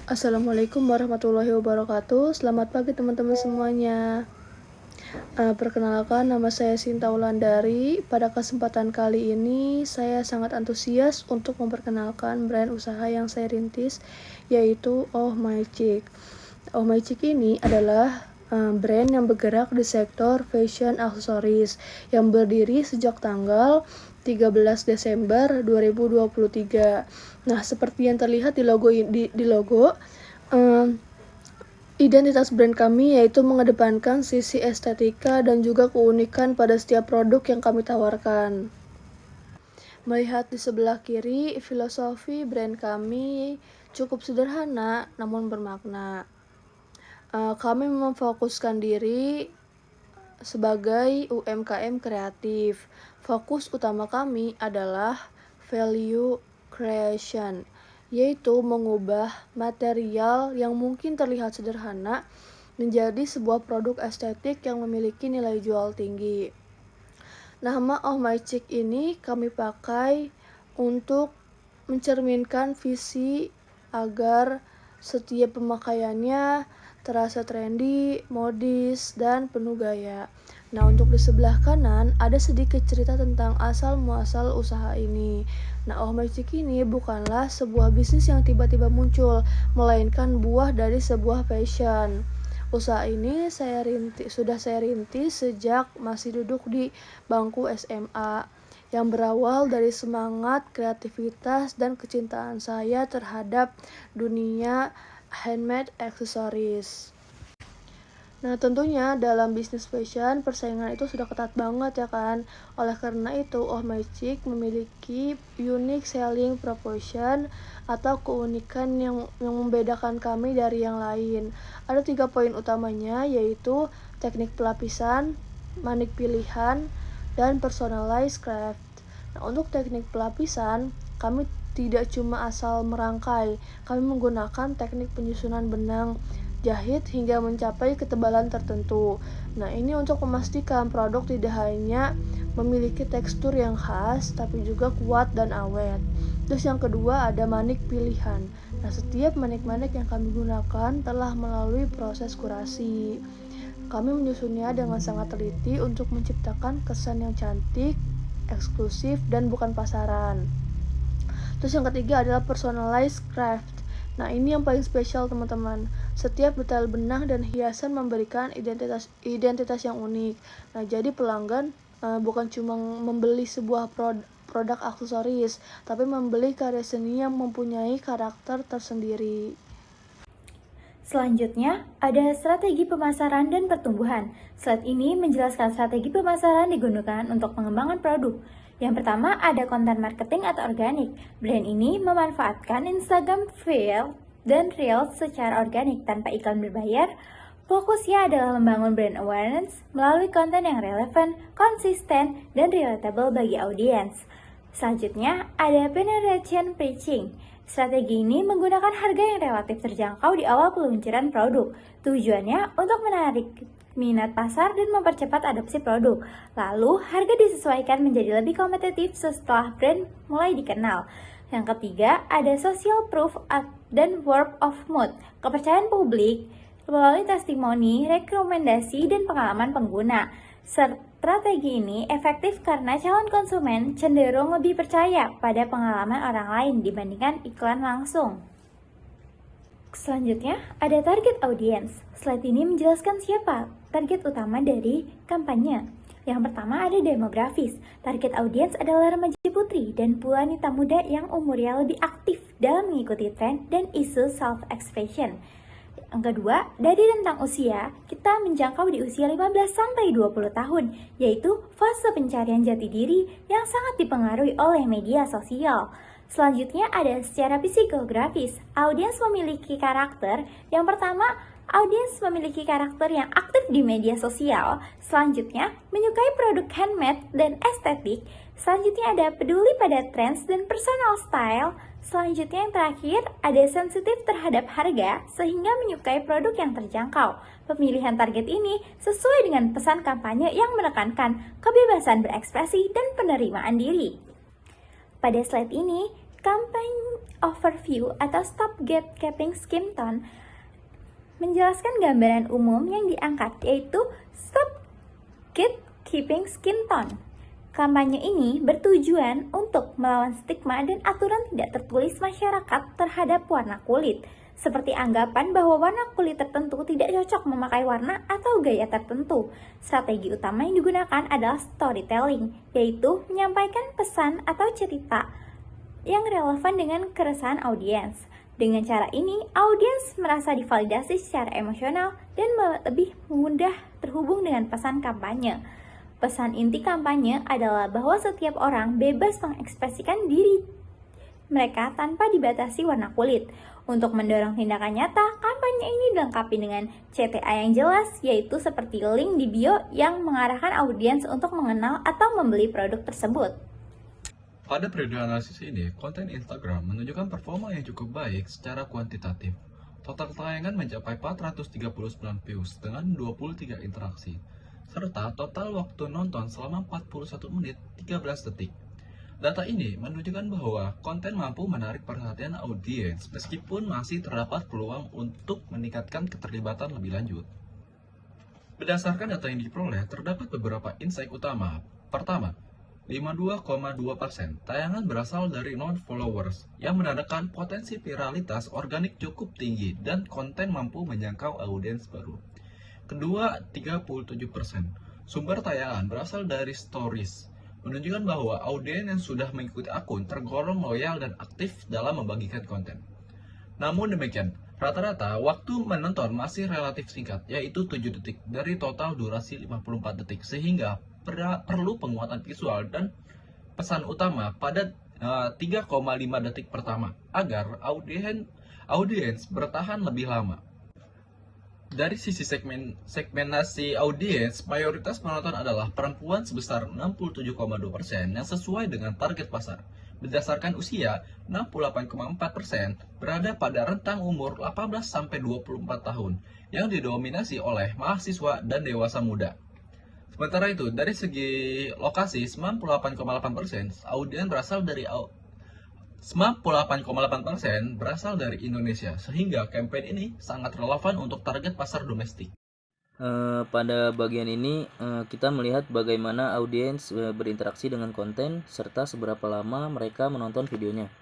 Assalamualaikum warahmatullahi wabarakatuh. Selamat pagi teman-teman semuanya. Perkenalkan, nama saya Sinta Wulandari. Pada kesempatan kali ini, saya sangat antusias untuk memperkenalkan brand usaha yang saya rintis, yaitu Oh My Chick. Oh My Chick ini adalah brand yang bergerak di sektor fashion aksesoris yang berdiri sejak tanggal 13 Desember 2023. Nah, seperti yang terlihat di logo identitas brand kami yaitu mengedepankan sisi estetika dan juga keunikan pada setiap produk yang kami tawarkan. Melihat di sebelah kiri, filosofi brand kami cukup sederhana namun bermakna. Kami memfokuskan diri sebagai UMKM kreatif. Fokus utama kami adalah value creation, yaitu mengubah material yang mungkin terlihat sederhana menjadi sebuah produk estetik yang memiliki nilai jual tinggi. Nama Oh My Chick ini kami pakai untuk mencerminkan visi agar setiap pemakaiannya terasa trendy, modis, dan penuh gaya. Nah, untuk di sebelah kanan ada sedikit cerita tentang asal-muasal usaha ini. Nah, Oh My Chick ini bukanlah sebuah bisnis yang tiba-tiba muncul, melainkan buah dari sebuah passion. Usaha ini sudah saya rintis sejak masih duduk di bangku SMA, yang berawal dari semangat, kreativitas, dan kecintaan saya terhadap dunia handmade accessories. Nah, tentunya dalam bisnis fashion persaingan itu sudah ketat banget ya kan. Oleh karena itu, Oh My Chick memiliki unique selling proposition atau keunikan yang membedakan kami dari yang lain. Ada 3 poin utamanya, yaitu teknik pelapisan, manik pilihan, dan personalized craft. Nah, untuk teknik pelapisan, kami tidak cuma asal merangkai, kami menggunakan teknik penyusunan benang, jahit hingga mencapai ketebalan tertentu. Nah, ini untuk memastikan produk tidak hanya memiliki tekstur yang khas, tapi juga kuat dan awet. Terus yang kedua ada manik pilihan. Nah, setiap manik-manik yang kami gunakan telah melalui proses kurasi. Kami menyusunnya dengan sangat teliti untuk menciptakan kesan yang cantik, eksklusif, dan bukan pasaran. Terus yang ketiga adalah personalized craft. Nah, ini yang paling spesial teman-teman. Setiap detail benang dan hiasan memberikan identitas yang unik. Nah, jadi pelanggan bukan cuma membeli sebuah produk aksesoris, tapi membeli karya seni yang mempunyai karakter tersendiri. Selanjutnya, ada strategi pemasaran dan pertumbuhan. Slide ini menjelaskan strategi pemasaran digunakan untuk pengembangan produk. Yang pertama ada konten marketing atau organik. Brand ini memanfaatkan Instagram Reel dan Reels secara organik tanpa iklan berbayar. Fokusnya adalah membangun brand awareness melalui konten yang relevan, konsisten, dan relatable bagi audiens. Selanjutnya ada penetration preaching. Strategi ini menggunakan harga yang relatif terjangkau di awal peluncuran produk. Tujuannya untuk menarik minat pasar dan mempercepat adopsi produk. Lalu, harga disesuaikan menjadi lebih kompetitif setelah brand mulai dikenal. Yang ketiga, ada social proof dan word of mouth. Kepercayaan publik melalui testimoni, rekomendasi, dan pengalaman pengguna. Strategi ini efektif karena calon konsumen cenderung lebih percaya pada pengalaman orang lain dibandingkan iklan langsung. Selanjutnya, ada target audience. Slide ini menjelaskan siapa target utama dari kampanye. Yang pertama ada demografis. Target audience adalah remaja putri dan wanita muda yang umurnya lebih aktif dalam mengikuti tren dan isu self-expression. Yang kedua, dari rentang usia, kita menjangkau di usia 15-20 tahun, yaitu fase pencarian jati diri yang sangat dipengaruhi oleh media sosial. Selanjutnya ada secara psikografis. Audiens memiliki karakter. Yang pertama, audiens memiliki karakter yang aktif di media sosial. Selanjutnya, menyukai produk handmade dan estetik. Selanjutnya ada peduli pada trends dan personal style. Selanjutnya yang terakhir, ada sensitif terhadap harga sehingga menyukai produk yang terjangkau. Pemilihan target ini sesuai dengan pesan kampanye yang menekankan kebebasan berekspresi dan penerimaan diri. Pada slide ini, Campaign Overview atau Stop Gatekeeping Skim Tone menjelaskan gambaran umum yang diangkat, yaitu Stop Gatekeeping Skin Tone. Kampanye ini bertujuan untuk melawan stigma dan aturan tidak tertulis masyarakat terhadap warna kulit, seperti anggapan bahwa warna kulit tertentu tidak cocok memakai warna atau gaya tertentu. Strategi utama yang digunakan adalah storytelling, yaitu menyampaikan pesan atau cerita yang relevan dengan keresahan audiens. Dengan cara ini, audiens merasa divalidasi secara emosional dan lebih mudah terhubung dengan pesan kampanye. Pesan inti kampanye adalah bahwa setiap orang bebas mengekspresikan diri mereka tanpa dibatasi warna kulit. Untuk mendorong tindakan nyata, kampanye ini dilengkapi dengan CTA yang jelas, yaitu seperti link di bio yang mengarahkan audiens untuk mengenal atau membeli produk tersebut. Pada periode analisis ini, konten Instagram menunjukkan performa yang cukup baik secara kuantitatif. Total tayangan mencapai 439 views dengan 23 interaksi, serta total waktu nonton selama 41 menit 13 detik. Data ini menunjukkan bahwa konten mampu menarik perhatian audiens meskipun masih terdapat peluang untuk meningkatkan keterlibatan lebih lanjut. Berdasarkan data yang diperoleh, terdapat beberapa insight utama. Pertama, 52,2% tayangan berasal dari non-followers yang menandakan potensi viralitas organik cukup tinggi dan konten mampu menjangkau audiens baru. Kedua, 37% sumber tayangan berasal dari stories, menunjukkan bahwa audiens yang sudah mengikuti akun tergolong loyal dan aktif dalam membagikan konten. Namun demikian, rata-rata waktu menonton masih relatif singkat, yaitu 7 detik dari total durasi 54 detik, sehingga perlu penguatan visual dan pesan utama pada 3,5 detik pertama agar audiens bertahan lebih lama. Dari sisi segmentasi audiens, mayoritas penonton adalah perempuan sebesar 67,2% yang sesuai dengan target pasar. Berdasarkan usia, 68,4% berada pada rentang umur 18-24 tahun yang didominasi oleh mahasiswa dan dewasa muda. Sementara itu, dari segi lokasi, 98,8% audiens berasal dari Indonesia, sehingga kampanye ini sangat relevan untuk target pasar domestik. Pada bagian ini kita melihat bagaimana audiens berinteraksi dengan konten serta seberapa lama mereka menonton videonya.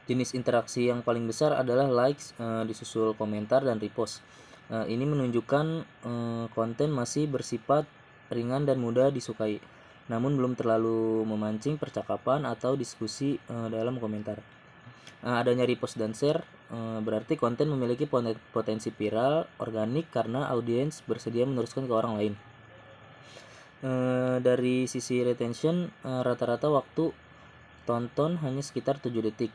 Jenis interaksi yang paling besar adalah likes, disusul komentar dan repost. Ini menunjukkan konten masih bersifat ringan dan mudah disukai, namun belum terlalu memancing percakapan atau diskusi dalam komentar. Adanya repost dan share berarti konten memiliki potensi viral organik karena audiens bersedia meneruskan ke orang lain. Dari sisi retention, rata-rata waktu tonton hanya sekitar 7 detik.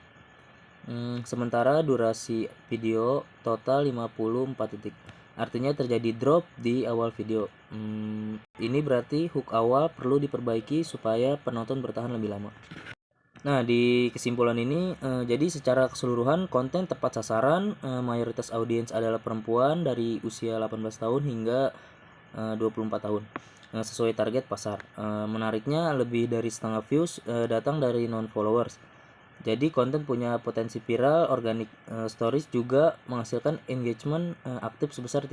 Sementara durasi video total 54 detik. Artinya terjadi drop di awal video. Ini berarti hook awal perlu diperbaiki supaya penonton bertahan lebih lama. Nah, di kesimpulan ini, jadi secara keseluruhan konten tepat sasaran, mayoritas audiens adalah perempuan dari usia 18 tahun hingga 24 tahun, sesuai target pasar. Menariknya, lebih dari setengah views datang dari non-followers. Jadi konten punya potensi viral, organic stories juga menghasilkan engagement aktif sebesar